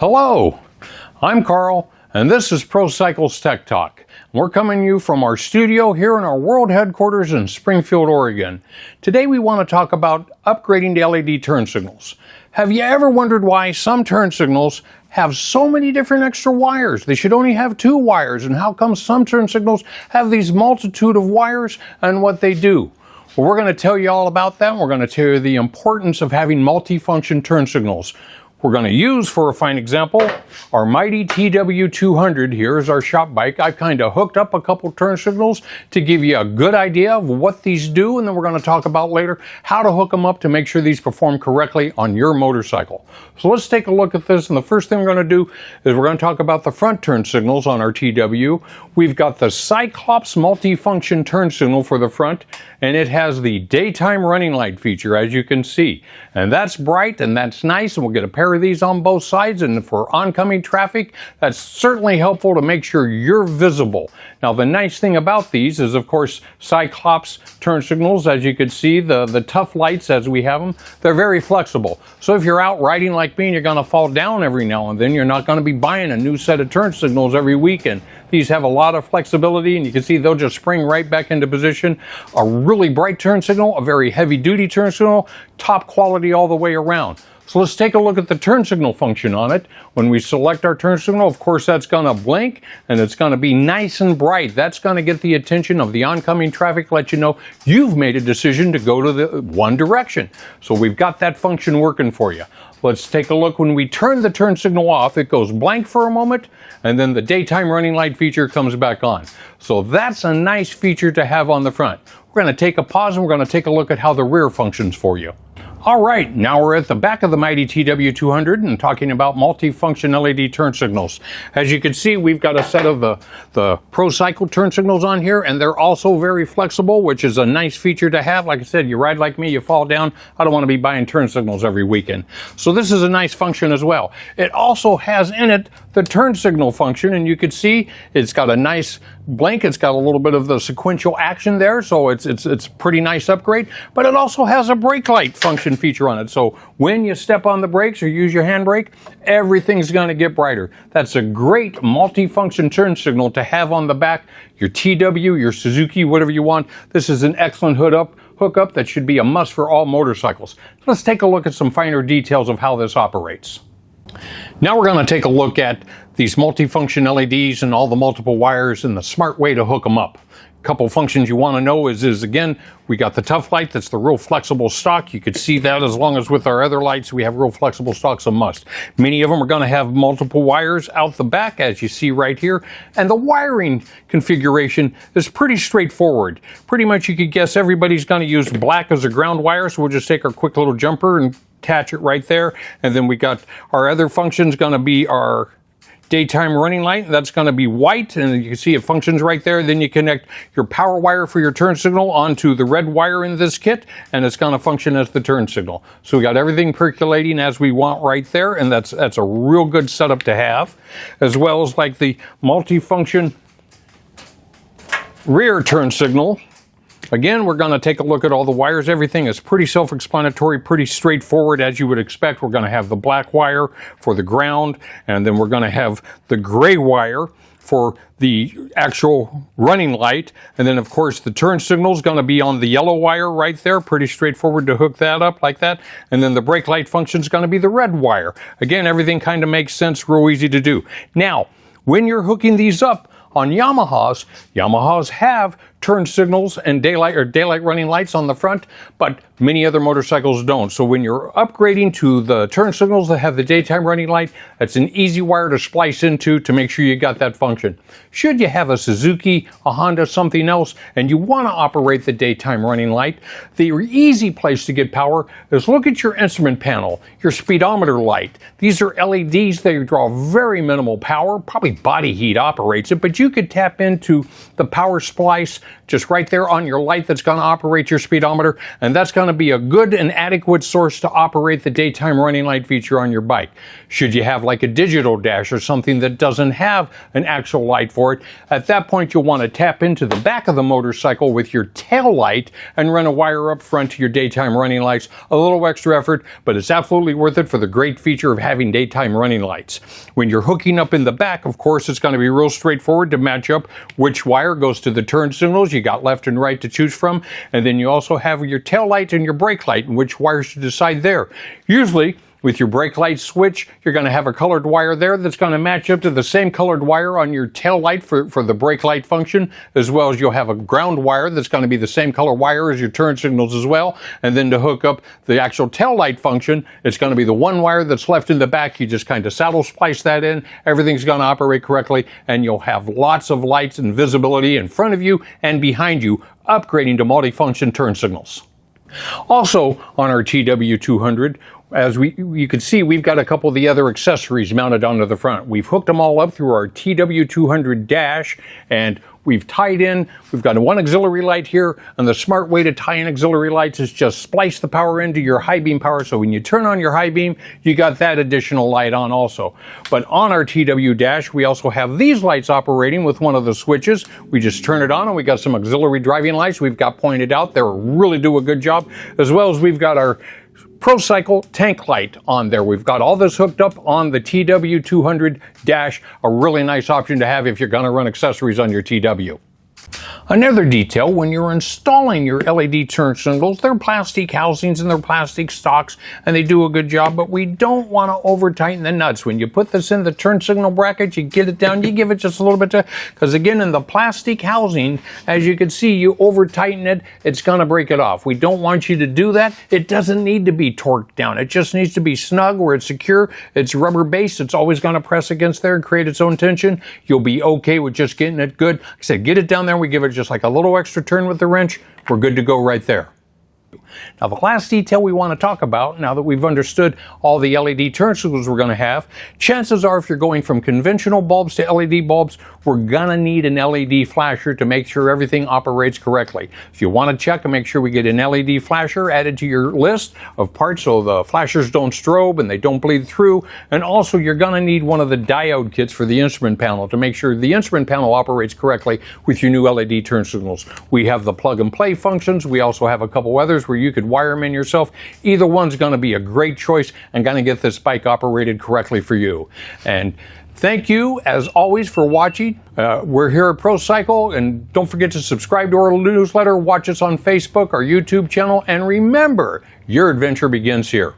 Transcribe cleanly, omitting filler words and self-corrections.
Hello, I'm Carl, and this is Pro Cycles Tech Talk. We're coming to you from our studio here in our world headquarters in Springfield, Oregon. Today we want to talk about upgrading to LED turn signals. Have you ever wondered why some turn signals have so many different extra wires? They should only have 2 wires, and how come some turn signals have these multitude of wires and what they do? Well, we're going to tell you all about that. We're going to tell you the importance of having multifunction turn signals. We're going to use, for a fine example, our mighty TW200. Here's our shop bike. I've kind of hooked up a couple turn signals to give you a good idea of what these do, and then we're going to talk about later how to hook them up to make sure these perform correctly on your motorcycle. So let's take a look at this, and the first thing we're going to do is we're going to talk about the front turn signals on our TW. We've got the Cyclops multifunction turn signal for the front, and it has the daytime running light feature, as you can see. And that's bright and that's nice, and we'll get a pair of these on both sides, and for oncoming traffic, that's certainly helpful to make sure you're visible. Now, the nice thing about these is, of course, Cyclops turn signals, as you can see, the tough lights as we have them, they're very flexible. So if you're out riding like me and you're going to fall down every now and then, you're not going to be buying a new set of turn signals every weekend. These have a lot of flexibility, and you can see they'll just spring right back into position. A really bright turn signal, a very heavy duty turn signal, top quality all the way around. So let's take a look at the turn signal function on it. When we select our turn signal, of course, that's going to blink, and it's going to be nice and bright. That's going to get the attention of the oncoming traffic, let you know you've made a decision to go to the one direction. So we've got that function working for you. Let's take a look. When we turn the turn signal off, it goes blank for a moment, and then the daytime running light feature comes back on. So that's a nice feature to have on the front. We're going to take a pause, and we're going to take a look at how the rear functions for you. All right, now we're at the back of the mighty TW200 and talking about multifunction LED turn signals. As you can see, we've got a set of the Pro Cycle turn signals on here, and they're also very flexible, which is a nice feature to have. Like I said, you ride like me, you fall down. I don't want to be buying turn signals every weekend. So this is a nice function as well. It also has in it the turn signal function, and you can see it's got a nice blink. It's got a little bit of the sequential action there, so it's pretty nice upgrade. But it also has a brake light function feature on it, so when you step on the brakes or use your handbrake, everything's going to get brighter. That's a great multi-function turn signal to have on the back, your TW, your Suzuki, whatever you want. This is an excellent hookup that should be a must for all motorcycles. Let's take a look at some finer details of how this operates. Now we're going to take a look at these multifunction LEDs and all the multiple wires and the smart way to hook them up. Couple functions you want to know is again, we got the tough light. That's the real flexible stock. You could see that as long as with our other lights we have real flexible stocks, a must. Many of them are going to have multiple wires out the back, as you see right here, and the wiring configuration is pretty straightforward. Pretty much you could guess everybody's going to use black as a ground wire, so we'll just take our quick little jumper and attach it right there, and then we got our other functions going to be our daytime running light. That's going to be white, and you can see it functions right there. Then you connect your power wire for your turn signal onto the red wire in this kit, and it's going to function as the turn signal. So we got everything percolating as we want right there, and that's a real good setup to have, as well as like the multifunction rear turn signal. Again, we're going to take a look at all the wires. Everything is pretty self-explanatory, pretty straightforward as you would expect. We're going to have the black wire for the ground, and then we're going to have the gray wire for the actual running light. And then, of course, the turn signal is going to be on the yellow wire right there. Pretty straightforward to hook that up like that. And then the brake light function is going to be the red wire. Again, everything kind of makes sense, real easy to do. Now, when you're hooking these up on Yamahas have turn signals and daylight running lights on the front, but many other motorcycles don't. So when you're upgrading to the turn signals that have the daytime running light, that's an easy wire to splice into to make sure you got that function. Should you have a Suzuki, a Honda, something else, and you want to operate the daytime running light, the easy place to get power is look at your instrument panel, your speedometer light. These are LEDs. They draw very minimal power. Probably body heat operates it, but you could tap into the power splice just right there on your light that's going to operate your speedometer, and that's going to be a good and adequate source to operate the daytime running light feature on your bike. Should you have like a digital dash or something that doesn't have an actual light for it, at that point you'll want to tap into the back of the motorcycle with your tail light and run a wire up front to your daytime running lights. A little extra effort, but it's absolutely worth it for the great feature of having daytime running lights. When you're hooking up in the back, of course, it's going to be real straightforward to match up which wire goes to the turn signals. You got left and right to choose from, and then you also have your tail light and your brake light and which wires to decide there. Usually, with your brake light switch, you're going to have a colored wire there that's going to match up to the same colored wire on your tail light for the brake light function, as well as you'll have a ground wire that's going to be the same color wire as your turn signals as well. And then to hook up the actual tail light function, it's going to be the one wire that's left in the back. You just kind of saddle splice that in. Everything's going to operate correctly, and you'll have lots of lights and visibility in front of you and behind you, upgrading to multifunction turn signals. Also, on our TW200, as you can see, we've got a couple of the other accessories mounted onto the front. We've hooked them all up through our TW200 dash, and we've tied in. We've got one auxiliary light here, and the smart way to tie in auxiliary lights is just splice the power into your high beam power, so when you turn on your high beam, you got that additional light on also. But on our TW dash, we also have these lights operating with one of the switches. We just turn it on, and we got some auxiliary driving lights we've got pointed out. They really do a good job, as well as we've got our ProCycle tank light on there. We've got all this hooked up on the TW200 dash, a really nice option to have if you're going to run accessories on your TW. Another detail, when you're installing your LED turn signals, they're plastic housings and they're plastic stocks, and they do a good job, but we don't want to over tighten the nuts. When you put this in the turn signal bracket, you get it down, you give it just a little bit because again, in the plastic housing, as you can see, you over tighten it, it's going to break it off. We don't want you to do that. It doesn't need to be torqued down. It just needs to be snug where it's secure. It's rubber based. It's always going to press against there and create its own tension. You'll be okay with just getting it good. Like I said, get it down there. We give it just like a little extra turn with the wrench. We're good to go right there. Now, the last detail we want to talk about, now that we've understood all the LED turn signals we're going to have, chances are if you're going from conventional bulbs to LED bulbs, we're going to need an LED flasher to make sure everything operates correctly. If you want to check and make sure we get an LED flasher added to your list of parts so the flashers don't strobe and they don't bleed through, and also you're going to need one of the diode kits for the instrument panel to make sure the instrument panel operates correctly with your new LED turn signals. We have the plug and play functions. We also have a couple others where you could wire them in yourself. Either one's going to be a great choice and going to get this bike operated correctly for you. And thank you, as always, for watching. We're here at ProCycle, and don't forget to subscribe to our newsletter, watch us on Facebook, our YouTube channel, and remember, your adventure begins here.